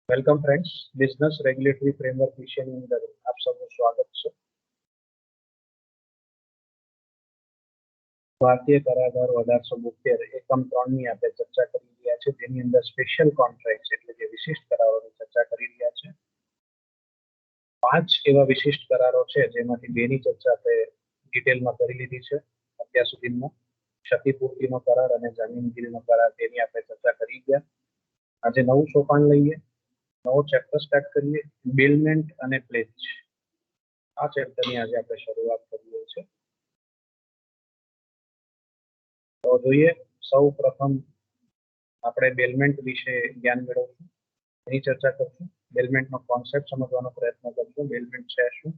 Welcome friends, business regulatory framework વિશેની અંદર આપ સૌનું સ્વાગત છે. ભારતીય કરારધાર 1872 એકમ 3 ની આપણે ચર્ચા કરી રહ્યા છે, જેની અંદર સ્પેશિયલ કોન્ટ્રાક્ટ એટલે કે વિશિષ્ટ કરારોની ચર્ચા કરી રહ્યા છે. 5 એવા વિશિષ્ટ કરારો છે જેમાંથી 2 ની ચર્ચા આપણે ડિટેલમાં કરી લીધી છે અત્યાર સુધીમાં. ક્ષતિપૂર્તિનો કરાર અને જામીનગીરીનો કરાર, તેની આપણે ચર્ચા કરી ગયા. આજે નવું સોપાન લઈએ, નવો ચેપ્ટર સ્ટાર્ટ કરીએ, બેલમેન્ટ અને પ્લેજ. આ ચેપ્ટરની આજે આપણે શરૂઆત કરીએ છીએ. તો જોઈએ, સૌ પ્રથમ આપણે બેલમેન્ટ વિશે જ્ઞાન મેળવશું, એની ચર્ચા કરશું. બેલમેન્ટનો કોન્સેપ્ટ સમજવાનો પ્રયત્ન કરશું, બેલમેન્ટ છે શું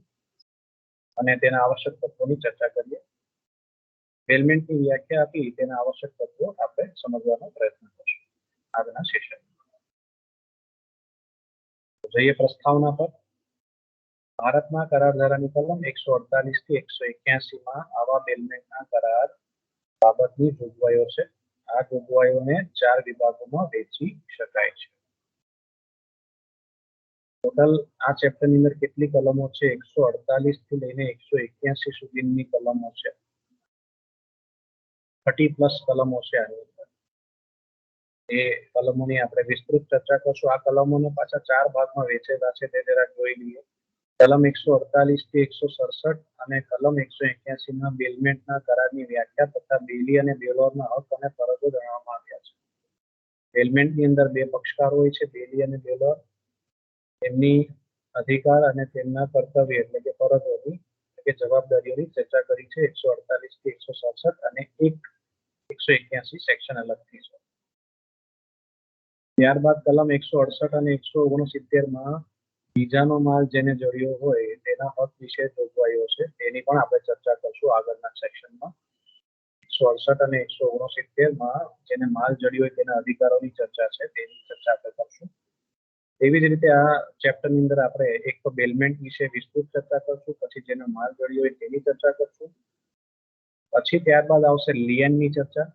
અને તેના આવશ્યક તત્વોની ચર્ચા કરીએ. બેલમેન્ટની વ્યાખ્યા આપી તેના આવશ્યક તત્વો આપણે સમજવાનો પ્રયત્ન કરશું આજના સેશન. જોઈએ પ્રસ્તાવના પર. ભારતના કરારધારાની કલમ 148 થી 181 માં આવા બેલમેન્ટના કરાર બાબતની જોગવાઈઓ છે. આ જોગવાઈઓને 4 વિભાગોમાં વહેંચી શકાય છે. ટોટલ આ ચેપ્ટરની અંદર કેટલી કલમો છે? 148 થી લઈને 181 સુધીની કલમો છે. 30+ કલમો છે આની અંદર. એ કલમોની આપણે વિસ્તૃત ચર્ચા કરશું. આ કલમોને પાછા 4 ભાગમાં વહેંચેલા છે, તે જરા જોઈ લઈએ. કલમ 148 થી 167 અને કલમ 181 માં બેલમેન્ટના કરારની વ્યાખ્યા તથા બેલી અને બેલોરના હક અને ફરજો જણાવવામાં આવ્યા છે. બેલમેન્ટની અંદર 2 પક્ષકાર હોય છે, બેલી અને બેલોર. તેમની અધિકાર અને તેમના કર્તવ્ય એટલે કે ફરજોની કે જવાબદારીઓની ચર્ચા કરી છે 148 થી 167 અને 181 સેક્શન અલગથી છે. ત્યારબાદ કલમ 168 અને 169 માં બીજાનો માલ જેને જડ્યો હોય તેના હક વિશે જોગવાઈઓ છે, તેની પણ આપણે ચર્ચા કરશું આગળના સેક્શનમાં. 168 અને 169 માં જેને માલ જડ્યો હોય તેના અધિકારોની ચર્ચા છે, તેની ચર્ચા આપણે કરશું. એવી જ રીતે આ ચેપ્ટરની અંદર આપણે એક તો બેલમેન્ટ વિશે વિસ્તૃત ચર્ચા કરશું, પછી જેનો માલ જડ્યો હોય તેની ચર્ચા કરશું. પછી ત્યારબાદ આવશે લિયનની ચર્ચા.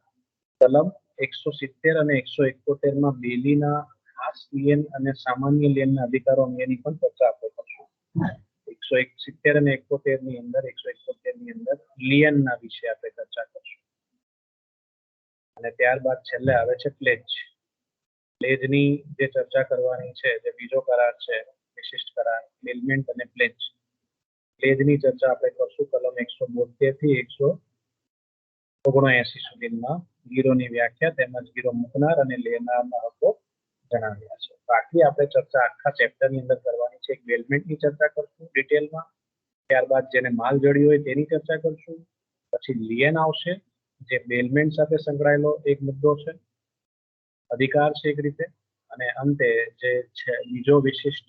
કલમ 170 અને 171 માં બેલીના ખાસ લિયન અને સામાન્ય લિયનના અધિકારો અંગેની પણ ચર્ચા આપણે કરશું. 170 અને 71 ની અંદર 171 ની અંદર લિયનના વિશે આપણે ચર્ચા કરશું. અને ત્યારબાદ છેલ્લે આવે છે પ્લેજ. પ્લેજની જે ચર્ચા કરવાની છે, જે બીજો કરાર છે વિશિષ્ટ કરાર, બેલમેન્ટ અને પ્લેજ. પ્લેજની ચર્ચા આપણે કરશું કલમ 172 થી 179 સુધીમાં. ગીરોની વ્યાખ્યા તેમજ ગીરો મૂકનાર અને લેનારના હકો જણાવ્યા છે. બાકી આપણે ચર્ચા આખા ચેપ્ટરની અંદર કરવાની છે. એક બેલમેન્ટની ચર્ચા કરશું ડિટેલમાં, ત્યારબાદ જેને માલ જડ્યો હોય તેની ચર્ચા કરશું, પછી લિયન આવશે જે બેલમેન્ટ સાથે સંકળાયેલો એક મુદ્દો છે, અધિકાર છે એક રીતે, અને અંતે જે છે બીજો વિશિષ્ટ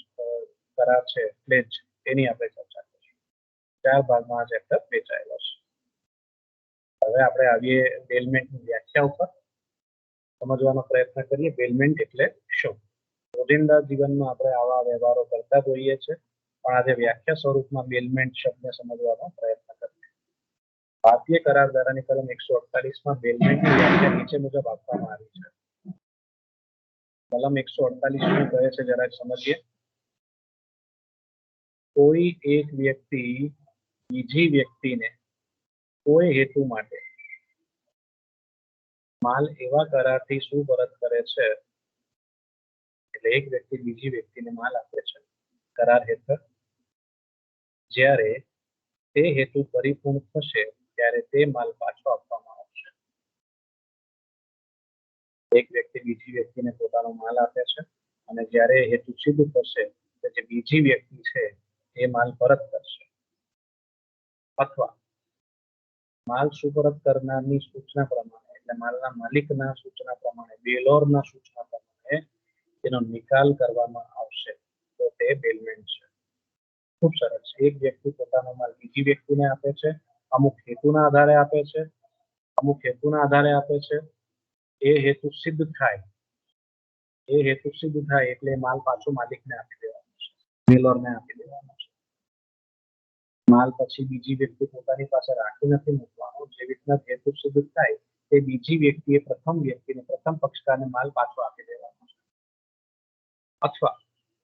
કરાર છે પ્લેજ, તેની આપણે ચર્ચા કરીશું. 4 ભાગમાં આ ચેપ્ટર વહેંચાયેલો છે. હવે આપણે આવીએ બેલમેન્ટની વ્યાખ્યા ઉપર, સમજવાનો પ્રયત્ન કરીએ. બેલમેન્ટ એટલે શું? રોજિંદા જીવનમાં આપણે આવા વ્યવહારો કરતા જોઈએ છે, પણ આજે વ્યાખ્યા સ્વરૂપમાં બેલમેન્ટ શબ્દને સમજવાનો પ્રયત્ન કરીએ. ભારતીય કરારધારાની કલમ 148 માં બેલમેન્ટની વ્યાખ્યા નીચે મુજબ આપવામાં આવી છે. કલમ 148 શું કહે છે જરાક સમજીએ. કોઈ એક વ્યક્તિ બીજી વ્યક્તિને કોઈ હેતુ માટે માલ એવા કરારથી સુપરત કરે છે, એટલે એક વ્યક્તિ બીજી વ્યક્તિને માલ આપે છે કરાર હેઠળ, જ્યારે તે હેતુ પરિપૂર્ણ થશે ત્યારે તે માલ પાછો આપવામાં આવશે. એક વ્યક્તિ બીજી વ્યક્તિને પોતાનો માલ આપે છે અને જ્યારે હેતુ સિદ્ધ થશે તો જે બીજી વ્યક્તિ છે એ માલ પરત કરશે, અથવા માલ સુપરત કરનારની સૂચના પ્રમાણે એટલે માલના માલિકના સૂચના પ્રમાણે, બેલોરના સૂચના પ્રમાણે તેનો નિકાલ કરવામાં આવશે તો તે બેલમેન્ટ છે. ખૂબ સરસ. એક વ્યક્તિ પોતાનો માલ બીજી વ્યક્તિને આપે છે, અમુક હેતુના આધારે આપે છે, અમુક હેતુના આધારે આપે છે. એ હેતુ સિદ્ધ થાય, એ હેતુ સિદ્ધ થાય એટલે માલ પાછો માલિકને આપી દેવાનો છે, બેલોરને આપી દેવાનો છે. માલ પછી બીજી વ્યક્તિ પોતાની પાસે રાખી નથી મૂકવાનો. જે રીતના હેતુ સિદ્ધ થાય તે બીજી વ્યક્તિએ પ્રથમ વ્યક્તિને, પ્રથમ પક્ષકારને માલ પાછો આપી દેવાનો છે. અથવા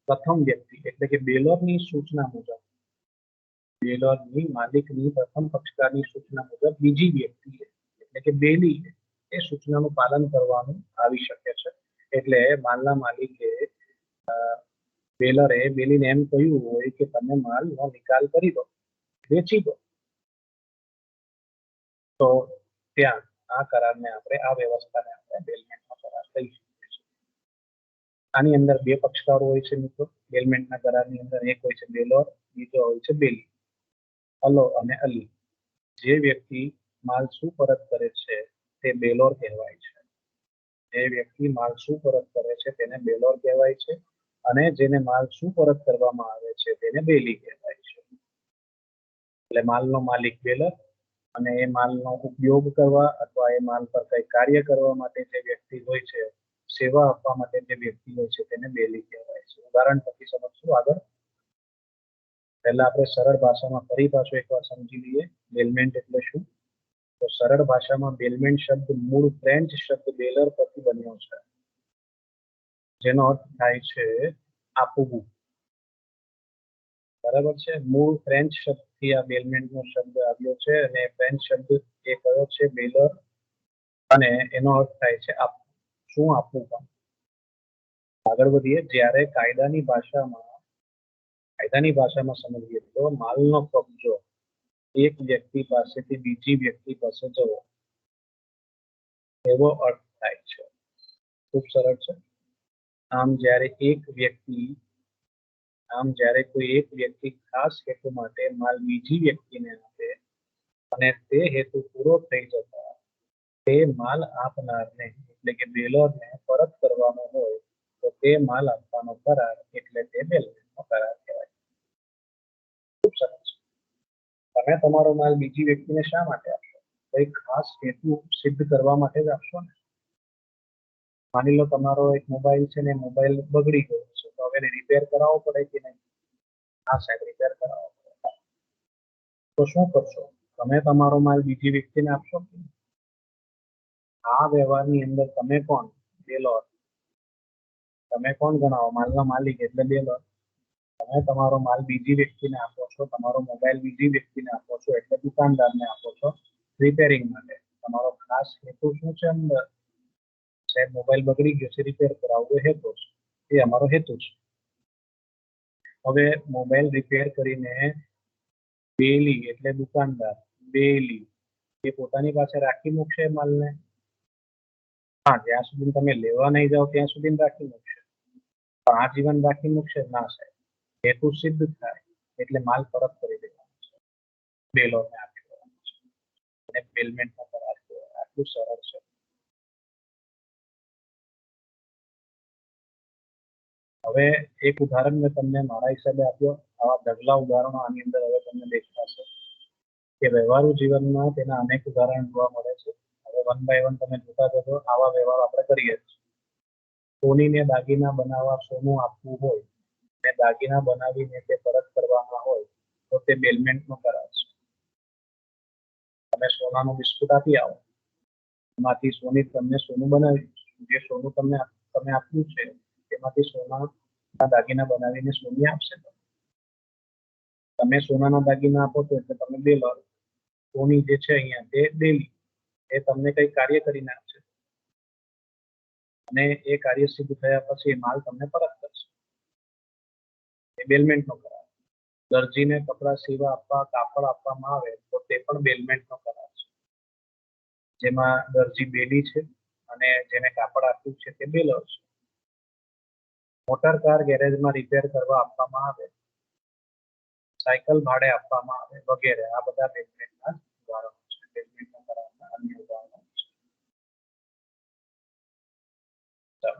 પ્રથમ વ્યક્તિ એટલે કે બેલરની સૂચના મુજબ, બેલરની માલિકની પ્રથમ પક્ષકારની સૂચના મુજબ બીજી વ્યક્તિએ એટલે કે બેલીએ એ સૂચનાનું પાલન કરવાનું આવી શકે છે. એટલે માલના માલિકે બેલરે બેલીને એમ કહ્યું હોય કે તમે માલનો નિકાલ કરી દો, વેચી દો, તો ત્યાં આ કરારને આપણે, આ વ્યવસ્થાને આપણે બેલમેન્ટનો કરાર કહી શકીએ છીએ. આની અંદર બે પક્ષકારો હોય છે મિત્રો. બેલમેન્ટના કરારની અંદર એક હોય છે બેલર, બીજો હોય છે બેલી. અલો અને અલી. જે વ્યક્તિ માલ સુપરત કરે છે તે બેલોર કહેવાય છે. જે વ્યક્તિ માલ સુપરત કરે છે તેને બેલોર કહેવાય છે, અને જેને માલ સુપરત કરવામાં આવે છે તેને બેલી કહેવાય છે. એટલે માલનો માલિક બેલર, અને એ માલનો ઉપયોગ કરવા અથવા એ માલ પર કઈ કાર્ય કરવા માટે જે વ્યક્તિ હોય છે, સેવા આપવા માટે જે વ્યક્તિ હોય છે તેને બેલી કહેવાય છે. ઉદાહરણ પછી સમજશું આગળ. પહેલા આપણે સરળ ભાષામાં ફરી પાછું એકવાર સમજી લઈએ બેલમેન્ટ એટલે શું. તો સરળ ભાષામાં બેલમેન્ટ શબ્દ મૂળ ફ્રેન્ચ શબ્દ બેલર પરથી બન્યો છે, જેનો અર્થ થાય છે આપવું. બરાબર છે. મૂળ ફ્રેન્ચ શબ્દથી આ બેલમેન્ટનો શબ્દ આવ્યો છે, અને ફ્રેન્ચ શબ્દ એ કયો છે બેલર, અને એનો અર્થ થાય છે આપવું. શું આપવું પણ. આગળ વધીએ. જ્યારે કાયદાની ભાષામાં સમજીએ તો માલનો કબજો એક વ્યક્તિ પાસેથી બીજી વ્યક્તિ પાસે જવો, એવો અર્થ થાય છે. ખૂબ સરળ છે. આમ જ્યારે કોઈ એક વ્યક્તિ ખાસ હેતુ માટે માલ બીજી વ્યક્તિને આપે અને તે હેતુ પૂરો થઈ જતા તે માલ આપનારને એટલે કે બેલરને પરત કરવાનો હોય તો તે માલ આપવાનો કરાર એટલે તે બેલમેન્ટનો કરાર કહેવાય. ખૂબ સરસ. તમે તમારો માલ બીજી વ્યક્તિને શા માટે આપશો? કોઈ ખાસ હેતુ સિદ્ધ કરવા માટે જ આપશો ને. માની લો તમારો એક મોબાઈલ છે ને, મોબાઈલ બગડી ગયો છે, તો હવે એને રિપેર કરાવવો પડે કે નહીં? હા સાહેબ, રિપેર કરાવવો પડે. તો શું કરશો? તમે તમારો માલ બીજી વ્યક્તિને આપશો? આ વ્યવહારની અંદર તમે કોણ? બેલર. તમે કોણ ગણાવો? માલના માલિક એટલે બેલર. તમે તમારો માલ બીજી વ્યક્તિને આપો છો, તમારો મોબાઈલ બીજી વ્યક્તિને આપો છો એટલે દુકાનદારને આપો છો રિપેરિંગ માટે. તમારો ખાસ હેતુ શું છે? અંદર સાહેબ મોબાઈલ બગડી ગયો છે, રિપેર કરાવવો હેતુ છે, એ અમારો હેતુ છે. હવે મોબાઈલ રિપેર કરીને બેલી એટલે દુકાનદાર, બેલી એ પોતાની પાસે રાખી મૂકશે માલને? હા, જ્યાં સુધી તમે લેવા નહીં જાઓ ત્યાં સુધી રાખી મૂકશે. પણ આજીવન રાખી મૂકશે ના સાહેબ. હેતુ સિદ્ધ થાય એટલે માલ પરત કરી દેવાનો છે, બેલરને આપી દેવાનો છે, અને બેલમેન્ટનો કરાર કહેવાય. આટલું સરળ છે. હવે એક ઉદાહરણ મેં તમને મારા હિસાબે આપ્યો. આવા ઢગલા ઉદાહરણો આની અંદર હવે તમને દેખાશે કે વ્યવહારુ જીવનમાં તેના અનેક ઉદાહરણ જોવા મળે છે. હવે વન બાય વન તમે જોતા જશો. આવા વ્યવહાર આપણે કરીએ છીએ. સોનીને દાગીના બનાવવા સોનું આપવું હોય અને દાગીના બનાવીને તે પરત કરવાના હોય તો તે બેલમેન્ટનો કરાર છે. તમે સોનાનું બિસ્કુટ આપી આવો, એમાંથી સોની તમને સોનું બનાવી, જે સોનું તમે આપ્યું છે તેમાંથી સોનાના દાગીના બનાવીને સોની આપશે. તમે સોનાના દાગીના આપો છો એટલે તમે બેલર, સોની જે છે અહીંયા તે બેલી, એ તમને કઈ કાર્ય કરીને આપશે અને એ કાર્ય સિદ્ધ થયા પછી માલ તમને પરત કરશે. એ બેલમેન્ટનો કરાર. દરજીને કપડા સીવા આપવા કાપડ આપવામાં આવે તો તે પણ બેલમેન્ટનો કરાર છે, જેમાં દરજી બેલી છે અને જેને કાપડ આપ્યું છે તે બેલર છે. મોટર કાર ગેરેજમાં રિપેર કરવા આપવામાં આવે, સાયકલ ભાડે આપવામાં આવે વગેરે, આ બધા બેલમેન્ટના ઉદાહરણો છે. બેલમેન્ટના કરારના અન્ય ઉદાહરણો છે.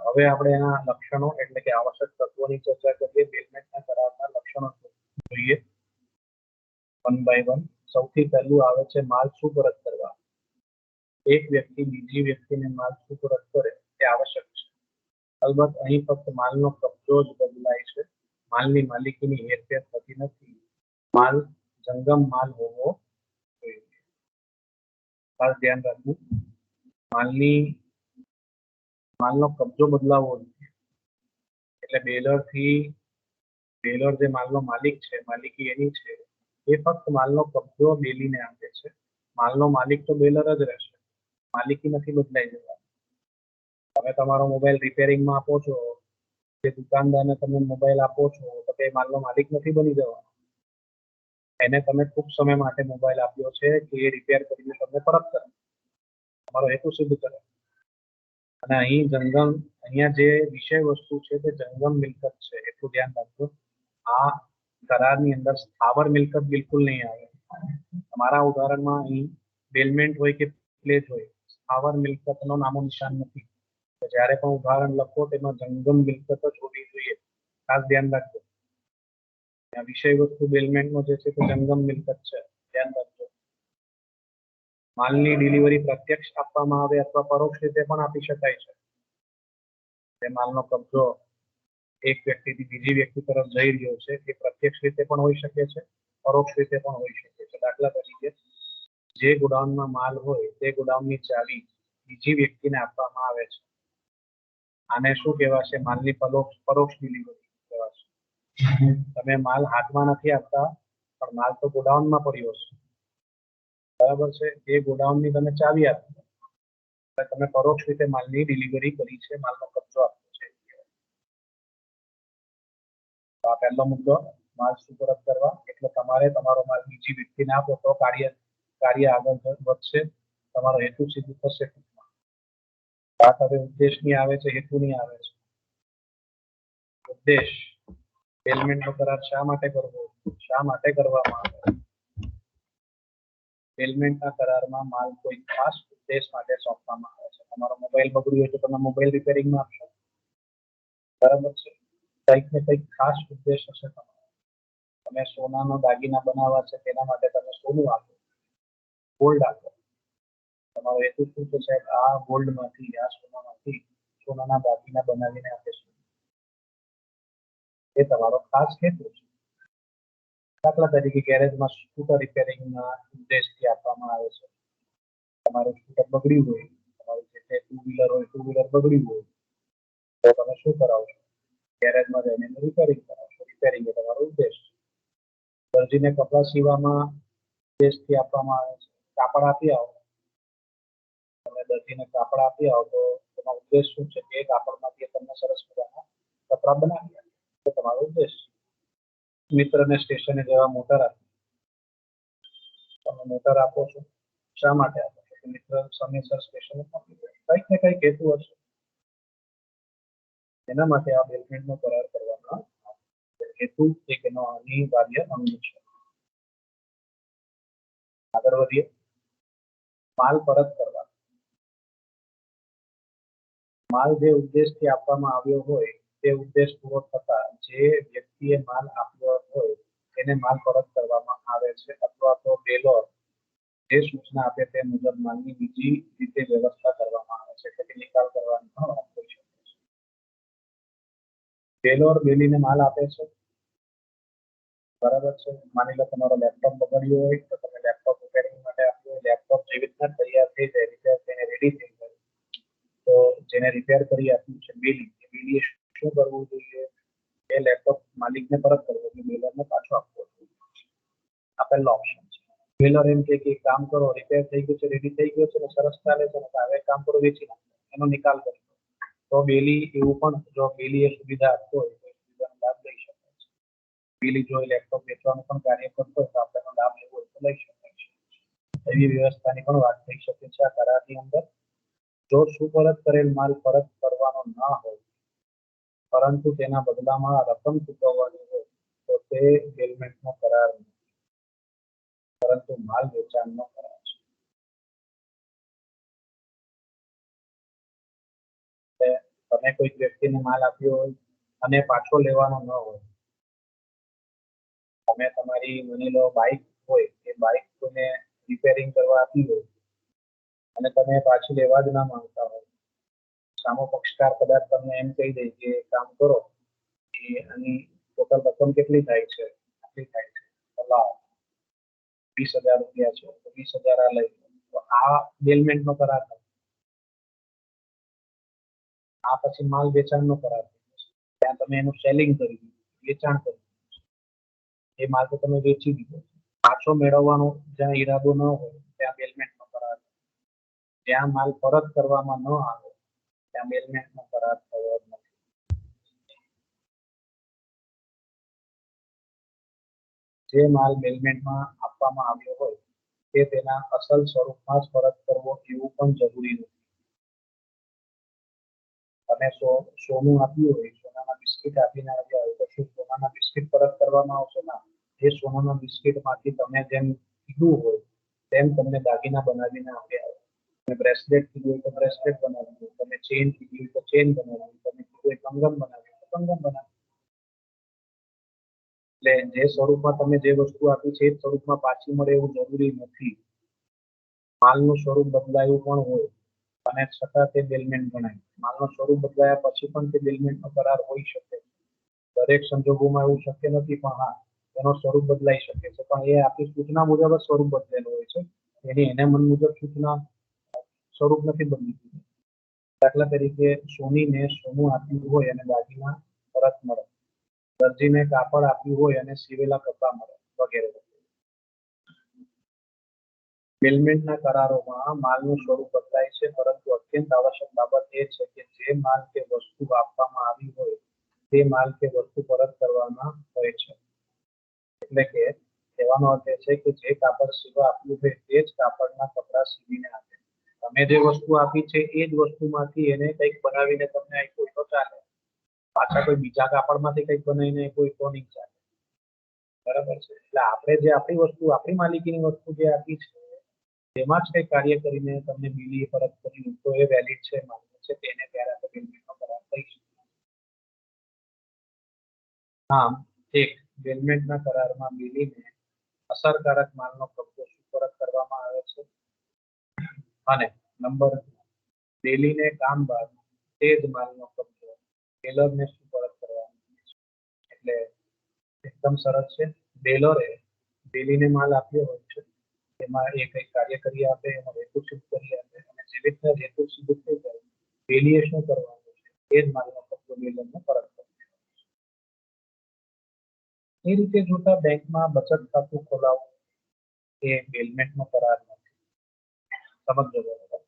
હવે આપણે એના લક્ષણો એટલે કે આવશ્યક તત્વોની ચર્ચા કરીએ. બેલમેન્ટના કરારના લક્ષણો જોઈએ વન બાય વન. સૌથી પહેલું આવે છે માલ સુપરત કરવા. એક વ્યક્તિ બીજી વ્યક્તિને માલ સુપરત કરે તે આવશ્યક છે. અલબત્ત અહીં ફક્ત માલનો કબજો જ બદલાય છે, માલની માલિકીની હેરફેર થતી નથી. માલ જંગમ માલ હોવો જોઈએ. ખાસ ધ્યાન રાખવું, માલનો કબજો બદલાવવો જોઈએ. એટલે બેલરથી બેલર જે માલનો માલિક છે, માલિકી એની છે, એ ફક્ત માલનો કબજો બેલીને આપે છે. માલનો માલિક તો બેલર જ રહેશે, માલિકી નથી બદલાઈ જવાની. તમે તમારો મોબાઈલ રિપેરિંગમાં આપો છો, જે દુકાનદારને તમે મોબાઈલ આપો છો, તો તે માલનો માલિક નથી બની જવાનો. એને તમે ખૂબ સમય માટે મોબાઈલ આપ્યો છે કે એ રિપેર કરીને તમને પરત કરે, તમારો હેતુ સિદ્ધ કરે. અને અહીંયા જે વિષય વસ્તુ છે તે જંગમ મિલકત છે, એટલું ધ્યાન રાખજો. આ કરારની અંદર સ્થાવર મિલકત બિલકુલ નહીં આવે. તમારા ઉદાહરણમાં અહીં બેલમેન્ટ હોય કે પ્લેજ હોય, સ્થાવર મિલકતનો નામો નિશાન નથી. જ્યારે પણ ઉદાહરણ લખો તેમાં જંગમ મિલકત જ હોવી જોઈએ, ખાસ ધ્યાન રાખજો. વિષય વસ્તુ બેલમેન્ટનો જે છે તે જંગમ મિલકત છે, ધ્યાન રાખજો. માલની ડિલિવરી પ્રત્યક્ષ આપવામાં આવે અથવા પરોક્ષ રીતે પણ આપી શકાય છે. તે માલનો કબજો એક વ્યક્તિથી બીજી વ્યક્તિ તરફ જઈ રહ્યો છે, એ પ્રત્યક્ષ રીતે પણ હોઈ શકે છે, પરોક્ષ રીતે પણ હોઈ શકે છે. દાખલા તરીકે જે ગોડાઉનમાં માલ હોય તે ગોડાઉનની ચાવી બીજી વ્યક્તિને આપવામાં આવે છે, આને શું કહેવાશે? માલની પરોક્ષ ડિલિવરી કહેવાશે. તમે માલ હાથમાં નથી આપતા, પણ માલ તો ગોડાઉનમાં પડ્યો છે, બરાબર છે? એ ગોડાઉનની તમે ચાવી આપી, તમે પરોક્ષ રીતે માલની ડિલિવરી કરી છે, માલનો કબજો આપ્યો છે. તો આ પહેલો મુદ્દો, માલ સુપરત કરવા. એટલે તમારે તમારો માલ બીજી વ્યક્તિને આપો તો કાર્ય આગળ વધશે, તમારો હેતુ સિદ્ધ થશે. વાત હવે ઉદ્દેશની આવે છે, હેતુની આવે છે. ઉદ્દેશ, બેલમેન્ટનો કરાર શા માટે કરવો, શા માટે કરવામાં આવે? બેલમેન્ટના કરારમાં માલ કોઈ ખાસ ઉદ્દેશ માટે સોંપવામાં આવે છે. તમારો મોબાઈલ બગડ્યો હોય તો તમે મોબાઈલ રિપેરિંગમાં આપશો, બરાબર છે? કંઈક ને કંઈક ખાસ ઉદ્દેશ હશે તમારો. તમે સોનાનો દાગીના બનાવવા છે, તેના માટે તમે સોનું આપો, ગોલ્ડ આપો. તમારો હેતુ શું છે સાહેબ? આ ગોલ્ડમાંથી, આ સોનામાંથી સોનાના દાગીના બનાવીને આપીશું, એ તમારો ખાસ હેતુ છે. દાખલા તરીકે ગેરેજમાં સ્કૂટર રિપેરિંગના ઉદ્દેશથી આપવામાં આવે છે. તમારું સ્કૂટર બગડ્યું હોય, તમારું જે ટુ વ્હીલર હોય, ટુ વ્હીલર બગડ્યું હોય, તો તમે શું કરાવશો? ગેરેજમાં જઈને રિપેરિંગ કરાવશો. રિપેરિંગ એ તમારો ઉદ્દેશ. દરજીને કપડાં સીવવામાં ઉદ્દેશથી આપવામાં આવે છે. કાપડ આપી આવો, તમે દરજીને કાપડ આપી આવો તો તેનો ઉદ્દેશ શું છે? કે એ કાપડમાંથી તમને સરસ મજાના કપડાં બનાવી આપે, તો તમારો ઉદ્દેશ. મિત્રને સ્ટેશને જવા મોટર આપી, તમે મોટર આપો છો, શા માટે આપો છો? મિત્ર સમયસર સ્ટેશને પહોંચી જાય. કંઈક ને કંઈક હેતુ હશે, એના માટે આ બેલમેન્ટનો કરાર કરવામાં હેતુ એક એનો અનિવાર્ય અંગ છે. આગળ વધીએ. માલ પરત કરવા. માલ જે ઉદ્દેશથી આપવામાં આવ્યો હોય તે ઉદ્દેશ પૂરો થતા જે વ્યક્તિએ માલ આપ્યો હોય તેને માલ પરત કરવામાં આવે છે, અથવા તો બેલર જે સૂચના આપે તે મુજબ માલની બીજી રીતે વ્યવસ્થા કરવામાં આવે છે, એટલે નિકાલ કરવાની પણ વાત થઈ શકે છે. બેલર બેલીને માલ આપે છે, બરાબર છે? માની લો તમારો લેપટોપ બગડ્યો હોય તો તમે લેપટોપ રિપેરિંગ માટે આપ્યું હોય, લેપટોપ જેવી રીતના તૈયાર થઈ જાય, રિપેર થઈને રેડી થઈ જાય, તો જેને રિપેર કરી આપ્યું છે બેલીએ શું કરવું જોઈએ? એ લેપટોપ માલિકને પરત કરવો જોઈએ, બેલરને પાછો આપવો જોઈએ. આ પહેલો ઓપ્શન છે. બેલર એમ કે કામ કરો, રિપેર થઈ ગયું છે, રેડી થઈ ગયો છે, સરસ ચાલે છે, હવે કામ કરો, વેચી નાખો, એનો નિકાલ કરી દો. તો બેલી એવું પણ, જો બેલી એ સુવિધા આપતો હોય તો સુવિધાનો લાભ લઈ શકાય છે. બેલી જો લેપટોપ વેચવાનું પણ કાર્ય કરતો હોય તો આપણે લાભ લેવો હોય તો લઈ શકાય છે. એવી વ્યવસ્થાની પણ વાત થઈ શકે છે આ કરારની અંદર. જો સુપરત કરેલ માલ પરત કરવાનો ના હોય પરંતુ તેના બદલામાં રકમ ચૂકવવાની હોય તો તે બેલમેન્ટનો કરાર નથી, પરંતુ માલ વેચાણનો કરાર છે. તમે કોઈ વ્યક્તિને માલ આપ્યો હોય અને પાછો લેવાનો ન હોય, તમે તમારી માની લો બાઇક હોય, એ બાઇક કોઈને રિપેરિંગ કરવા આપી હોય અને તમે પાછી લેવા જ ના માંગતા હોય, સામો પક્ષકાર કદાચ તમને એમ કહી દે કે કામ કરો, કે આની ટોટલ રકમ કેટલી થાય છે, આટલી થાય છે, લાવો 20,000 રૂપિયા છે, તો 20,000 આ લઈ લો, તો આ બેલમેન્ટનો કરાર નથી. આ પછી માલ વેચાણનો કરાર થઈ જશે. ત્યાં તમે એનું સેલિંગ કરી દીધું, વેચાણ કર્યું, એ માલ તો તમે વેચી દીધો, પાછો મેળવવાનો જ્યાં ઈરાદો ન હોય ત્યાં બેલમેન્ટનો કરાર, જ્યાં માલ પરત કરવામાં ન આવે ત્યાં બેલમેન્ટનો કરાર થયો જ નથી. જે માલ બેલમેન્ટમાં આપવામાં આવ્યો હોય તે તેના અસલ સ્વરૂપમાં જ પરત કરવો એવું પણ જરૂરી નથી. તમે સોનું આપ્યું હોય, સોનાના બિસ્કિટ આપીને આવ્યા હોય તો શું સોનાના બિસ્કિટ પરત કરવામાં આવશે? ના, એ સોનાના બિસ્કિટમાંથી તમે જેમ કીધું હોય તેમ તમને દાગીના બનાવીને આપ્યા હોય. તમે બ્રેસલેટ કીધું હોય તો બ્રેસલેટ બનાવી દો, તમે ચેન કીધી હોય તો ચેન બનાવી દો, તમે કીધું હોય કંગન બનાવી તો કંગન બનાવી. એટલે જે સ્વરૂપમાં તમે જે વસ્તુ આપી છે એ સ્વરૂપમાં પાછી મળે એવું જરૂરી નથી. માલનું સ્વરૂપ બદલાયું પણ હોય અને છતાં તે બેલમેન્ટ ગણાય. માલનું સ્વરૂપ બદલાયા પછી પણ તે બેલમેન્ટનો કરાર હોઈ શકે. દરેક સંજોગોમાં એવું શક્ય નથી, પણ હા, એનો સ્વરૂપ બદલાઈ શકે છે, પણ એ આપણી સૂચના મુજબ જ સ્વરૂપ બદલેલું હોય છે. એને મન મુજબ સૂચના સ્વરૂપ નથી બદલી. દાખલા તરીકે સોનીને સોનું આપ્યું હોય અને દાગીના પરત મળે, દરજીને કાપડ આપ્યું હોય અને સીવેલા કપડા મળે, વગેરે. બેલમેન્ટના કરારોમાં માલનું સ્વરૂપ બદલાય છે, પરંતુ અત્યંત આવશ્યક બાબત એ છે કે જે માલ કે વસ્તુ આપવામાં આવી હોય તે માલ કે વસ્તુ પરત કરવામાં હોય છે. એટલે કે કહેવાનો અર્થ એ છે કે જે કાપડ સીવવા આપ્યું હોય તે જ કાપડના કપડા સીવીને આપે. તમે જે વસ્તુ આપી છે એ જ વસ્તુમાંથી એને કંઈક બનાવીને તમને આપ્યું તો ચાલે, પાછા કોઈ બીજા કાપડમાંથી કંઈક બનાવીને આપ્યું તો નહીં ચાલે. બરાબર છે? એટલે આપણે જે આપણી વસ્તુ, આપણી માલિકીની વસ્તુ જે આપી છે તેમાં જ કંઈ કાર્ય કરીને તમને બીલી પરત કરી તો એ વેલિડ છે, માન્ય છે, તેને ત્યારે આપણે બેલમેન્ટનો કરાર કહીશું. આમ એક બેલમેન્ટના કરારમાં બીલીને અસરકારક માલનો કબજો સુપરત કરવામાં આવે છે, અને નંબર બેલીને કામ બાદ તે જ માલનો કબજો બેલરને સુપરત કરવામાં આવે છે. એટલે એકદમ સરસ છે. બેલરે બેલીને માલ આપ્યો હોય છે, એમાં એ કંઈક કાર્ય કરી આપે, એનો હેતુ સિદ્ધ કરી આપે, અને જે રીતના હેતુ સિદ્ધ થઈ જાય બેલીએ શું કરવાનું છે એ જ માલનો કબજો બેલરને પરત કરવો. એ રીતે જોતા બેંકમાં બચત ખાતું ખોલાવવું એ બેલમેન્ટનો કરાર નથી. સમજજો બરાબર.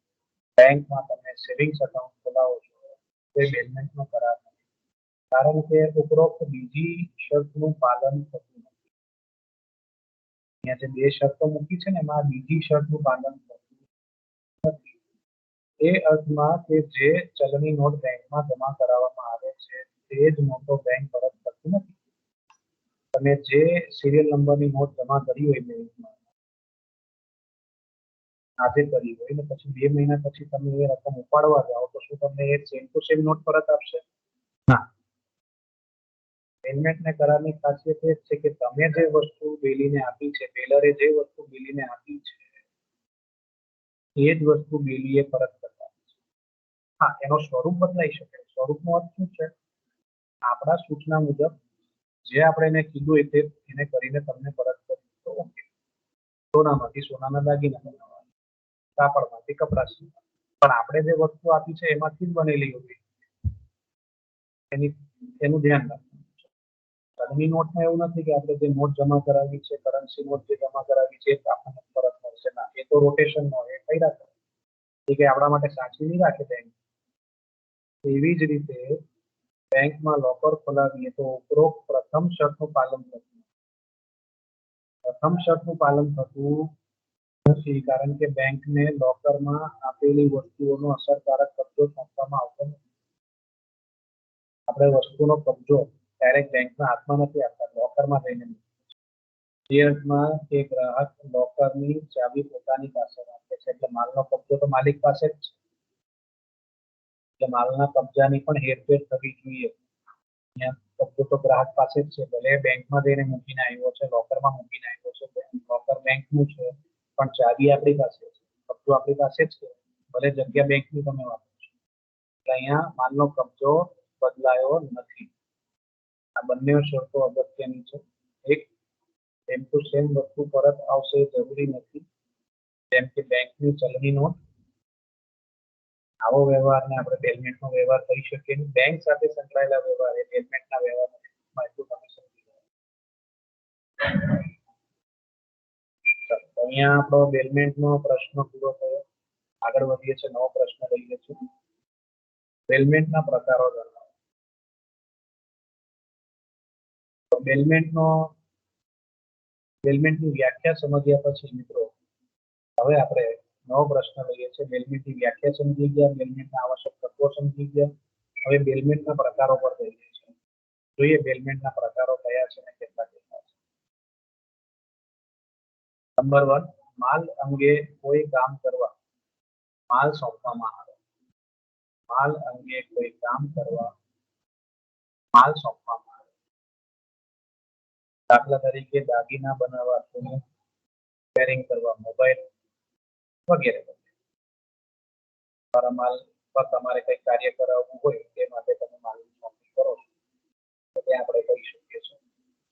બેંકમાં તમે સેવિંગ્સ એકાઉન્ટ ખોલાવો છો તો એ બેલમેન્ટનો કરાર નથી, કારણ કે ઉપરોક્ત બીજી શરતનું પાલન થતું નથી. અહીંયા જે બે શરતો મૂકી છે ને એમાં બીજી શરતનું પાલન થતું નથી. એ અર્થમાં કે જે ચલણી નોટ બેંકમાં જમા કરાવવામાં આવે છે તે જ નોટો બેંક પરત કરતી નથી. તમે જે સિરિયલ નંબરની નોટ જમા કરી હોય બેંકમાં, આજે કરી હોય ને પછી 2 મહિના પછી તમે એ રકમ ઉપાડવા જાઓ તો શું તમને એ સેમ ટુ સેમ નોટ પરત આપશે? ના. બેલમેન્ટના કરારની ખાસિયત એ છે કે તમે જે વસ્તુ બેલીને આપી છે, બેલરે જે વસ્તુ બેલીને આપી છે એ જ વસ્તુ બેલીએ પરત કરવાની છે. હા, એનો સ્વરૂપ બદલાઈ શકે. સ્વરૂપનો અર્થ શું છે? આપણા સૂચના મુજબ જે આપણે એને કીધું હોય તે એને કરીને તમને પરત કરી તો ઓકે. સોનામાંથી સોનાના દાગીના બનાવવા, કાપડમાંથી કપડા સીવવા, પણ આપણે જે વસ્તુ આપી છે એમાંથી જ બનેલી હોય એનું ધ્યાન રાખવું. ચલણી નોટમાં એવું નથી કે આપણે જે નોટ જમા કરાવી છે, કરન્સી નોટ જે જમા કરાવી છે આપણને પરત મળશે. ના, એ તો રોટેશન હોય, એ કઈ રાખે એ કે આપણા માટે સાચવી નહીં રાખે બેંક. એવી જ રીતે બેંકમાં લોકર ખોલાવીએ તો ઉપરોક્ત પ્રથમ શરતનું પાલન થતું. પ્રથમ શરતનું પાલન થતું નથી, કારણ કે બેંકને લોકરમાં આપેલી વસ્તુઓનો અસરકારક કબજો સોંપવામાં આવતો નથી. આપણે વસ્તુનો કબજો ડાયરેક્ટ બેંકના હાથમાં નથી આપતા, લોકરમાં જઈને એ અર્થમાં કે ગ્રાહક લોકરની ચાવી પોતાની પાસે રાખે છે, એટલે માલનો કબજો તો માલિક પાસે જ છે. એટલે માલના કબજાની પણ હેરફેર થવી જોઈએ. અહીંયા કબજો તો ગ્રાહક પાસે જ છે, ભલે બેંકમાં જઈને મૂકીને આવ્યો છે, લોકરમાં મૂકીને આવ્યો છે, લોકર બેંકનું છે, પણ ચાવી આપણી પાસે છે, કબજો આપણી પાસે જ છે, ભલે જગ્યા બેંકની તમે વાપરો છો. એટલે અહીંયા માલનો કબજો બદલાયો નથી. આ બંને શરતો અગત્યની છે. એક, સેમ ટુ સેમ વસ્તુ પરત આવશે જરૂરી નથી, જેમ કે બેંકની ચલણી નોટ. આવો વ્યવહારને આપણે બેલમેન્ટનો વ્યવહાર કરી શકીએ નહીં. બેંક સાથે સંકળાયેલા વ્યવહાર એ બેલમેન્ટના વ્યવહાર નથી. એટલું તમે સમજી લો. અહીંયા આપણો બેલમેન્ટનો પ્રશ્ન પૂરો થયો. આગળ વધીએ છીએ, નવો પ્રશ્ન લઈએ છીએ. બેલમેન્ટના પ્રકારો જણાવો. તો બેલમેન્ટની વ્યાખ્યા સમજ્યા પછી મિત્રો હવે આપણે નવો પ્રશ્ન લઈએ છીએ. બેલમેન્ટની વ્યાખ્યા સમજી ગયા, બેલમેન્ટના આવશ્યક તત્વો સમજી ગયા. હવે બેલમેન્ટના પ્રકારો પર જઈએ છીએ. જોઈએ બેલમેન્ટના પ્રકારો કયા છે અને કેટલા કેટલા છે. નંબર 1, માલ અંગે કોઈ કામ કરવા માલ સોંપવામાં આવે. માલ અંગે કોઈ કામ કરવા માલ સોંપવામાં આવે. દાખલા તરીકે દાગીના બનાવવા, સોનું રિપેરિંગ કરવા, મોબાઈલ વગેરે. તમારા માલ પર તમારે કંઈક કાર્ય કરાવવું હોય તે માટે તમે માલની સોંપણી કરો છો, તો તે આપણે કહી શકીએ છીએ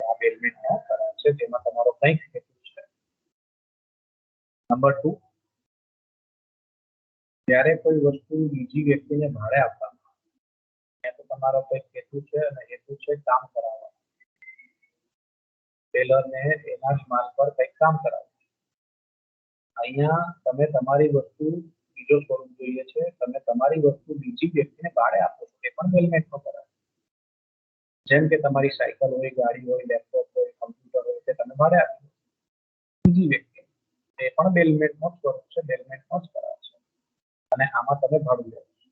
કે આ બેલમેન્ટનો કરાર છે, જેમાં તમારો કંઈક હેતુ છે. નંબર 2, જ્યારે કોઈ વસ્તુ બીજી વ્યક્તિને ભાડે આપવામાં આવે તો તમારો કંઈક હેતુ છે અને હેતુ છે કામ કરાવવાનો. ટેલરને એના જ માલ પર કંઈક કામ કરાવવું. અહીંયા તમે તમારી વસ્તુ બીજો સ્વરૂપ જોઈએ છે, તમે તમારી વસ્તુ બીજી વ્યક્તિને ભાડે આપો છો, એ પણ બેલમેન્ટનો કરાર. જેમ કે તમારી સાયકલ હોય, ગાડી હોય, લેપટોપ હોય, કમ્પ્યુટર હોય, તે તમે ભાડે આપો બીજી વ્યક્તિ, એ પણ બેલમેન્ટનો સ્વરૂપ છે, બેલમેન્ટનો જ કરાર છે અને આમાં તમે ભાડું લો છો.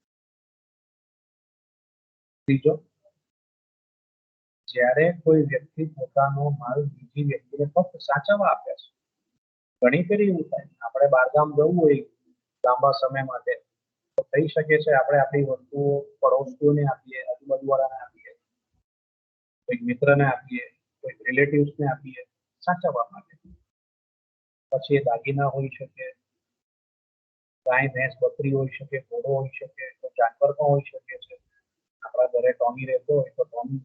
ત્રીજો, જ્યારે કોઈ વ્યક્તિ પોતાનો માલ બીજી વ્યક્તિને ફક્ત સાચવવા આપે છે. ઘણી ફેરી એવું થાય, આપણે બહારગામ જવું હોય લાંબા સમય માટે, તો થઈ શકે છે આપણે આપણી વસ્તુઓ પડોશીઓને આપીએ, આજુબાજુવાળાને આપીએ, કોઈક મિત્રને આપીએ, કોઈક રિલેટિવ્સને આપીએ સાચવવા માટે. પછી એ દાગીના હોઈ શકે, ગાય, ભેંસ, બકરી હોઈ શકે, ઘોડો હોઈ શકે, તો જાનવર પણ હોઈ શકે છે. આપણા ઘરે ટોમી રહેતો હોય તો ટોમી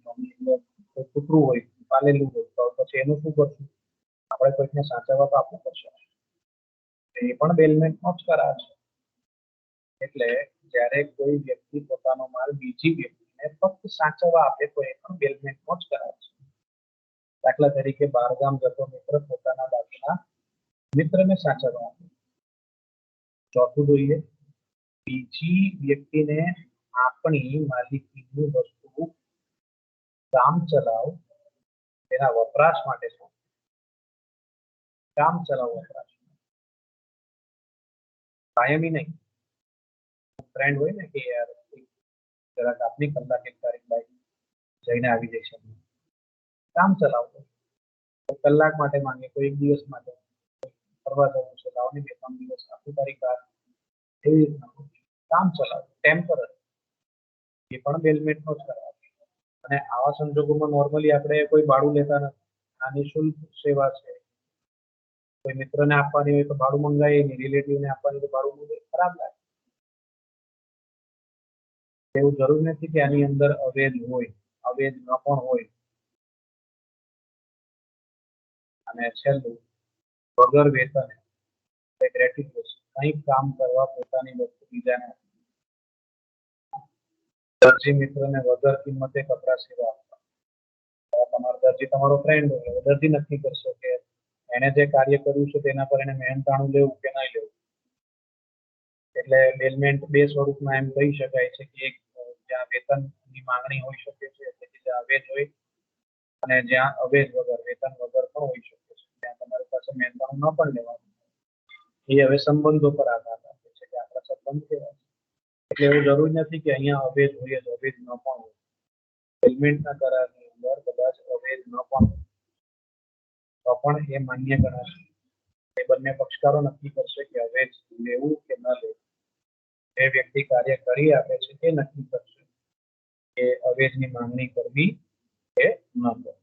કોઈ કૂતરું હોય, પાલેલું હોય, તો પછી એનું શું કરશું? આપણે કોઈકને સાચવવા તો આપવું પડશે. એ પણ બેલમેન્ટનો જ કરાર છે. એટલે જ્યારે કોઈ વ્યક્તિ પોતાનો માલ બીજી વ્યક્તિને ફક્ત સાચવવા આપે તો એ પણ બેલમેન્ટનો જ કરાર છે. દાખલા તરીકે બહારગામ જતો મિત્ર પોતાના દાગીના મિત્રને સાચવવા આપે. ચોથું જોઈએ, બીજી વ્યક્તિને આપણી માલિકીની વસ્તુ કામ ચલાવ તેના વપરાશ માટે સોંપે. કામ ચલાવ વપરાશ, કાયમી નહીં. ફ્રેન્ડ હોય ને કે યાર જરાક આપની કલાક એક તારીખ બાઈક જઈને આવી જઈશ, કામ ચલાવતો કલાક માટે માંગે, કોઈ એક દિવસ માટે ફરવા જવું છે, લાવવાની 2-3 દિવસ આખી તારીખ એવી રીતના કામ ચલાવે, ટેમ્પરરી, એ પણ બેલમેન્ટનો જ કરાર. અને આવા સંજોગોમાં નોર્મલી આપણે કોઈ ભાડું લેતા નથી, આ નિઃશુલ્ક સેવા છે. કોઈ મિત્રને આપવાની હોય તો ભાડું મંગાવીએ નહીં, રિલેટિવને આપવાની તો ભાડું મંગાવીએ, ખરાબ લાગે. એવું જરૂર નથી કે આની અંદર અવેજ હોય, અવેજ ન પણ હોય. અને છેલ્લું, વગર વેતને ગ્રેટ્યુટી કંઈક કામ કરવા પોતાની વસ્તુ બીજાને દરજી મિત્રને વગર કિંમતે કપડા સીવવા આપવા. તમારો દરજી તમારો ફ્રેન્ડ હોય, દરજી નક્કી કરશો કે એને જે કાર્ય કર્યું છે તેના પર એને મહેનતાણું લેવું કે નહીં લેવું. એટલે બેલમેન્ટ 2 સ્વરૂપમાં એમ કહી શકાય છે કે એક જ્યાં વેતનની માંગણી હોઈ શકે છે, એટલે કે જ્યાં અવેજ હોય, અને જ્યાં અવેજ વગર, વેતન વગર પણ હોઈ શકે છે, ત્યાં તમારી પાસે મહેનતાણું ન પણ લેવાનું. એ હવે સંબંધો પર આધાર રાખે છે કે આપણા સંબંધ કેવા છે. એટલે એવું જરૂરી નથી કે અહીંયા અવેજ હોય જ, અવેજ ન પણ હોય. બેલમેન્ટના કરારની અંદર કદાચ અવેજ ન પણ હોય તો પણ એ માન્ય ગણાશે. એ બંને પક્ષકારો નક્કી કરશે કે અવેજ લેવું કે ન લેવું. જે વ્યક્તિ કાર્ય કરી આપે છે એ નક્કી કરશે કે અવેજની માંગણી કરવી કે ન કરવી.